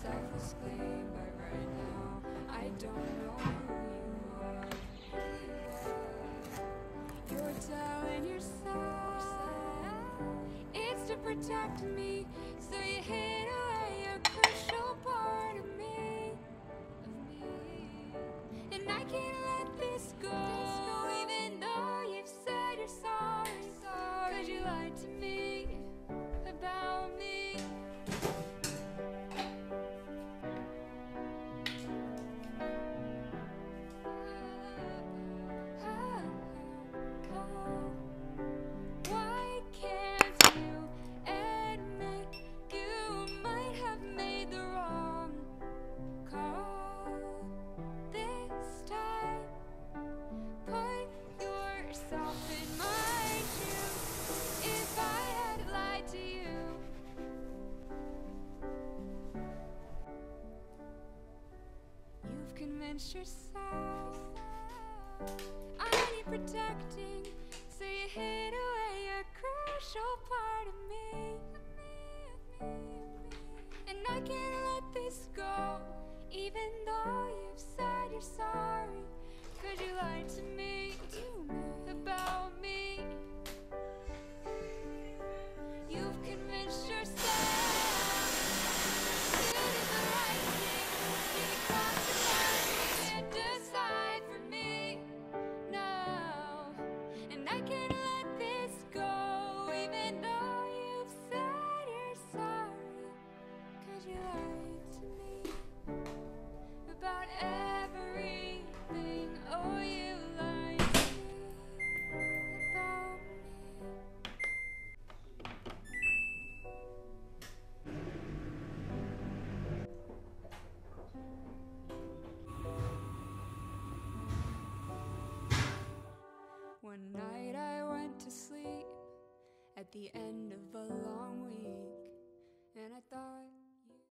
Selfless claim, but right now I don't know who you are. You're telling yourself it's to protect me, so you hid away a crucial part of me, and I can't let this go, even though you've said you're sorry, 'cause you lied to me about me. Convince yourself I need protecting, so you hid away a crucial part of me, and I can't let this go, even though you've said you're sorry, 'cause you lied to me about me. You've convinced yourself you did the right thing, you crossed the line, you can't decide for me, no, and I can't let this go, even though you've said you're sorry, 'cause you lied to me about everything. Oh, you lied to me about me. One night I went to sleep at the end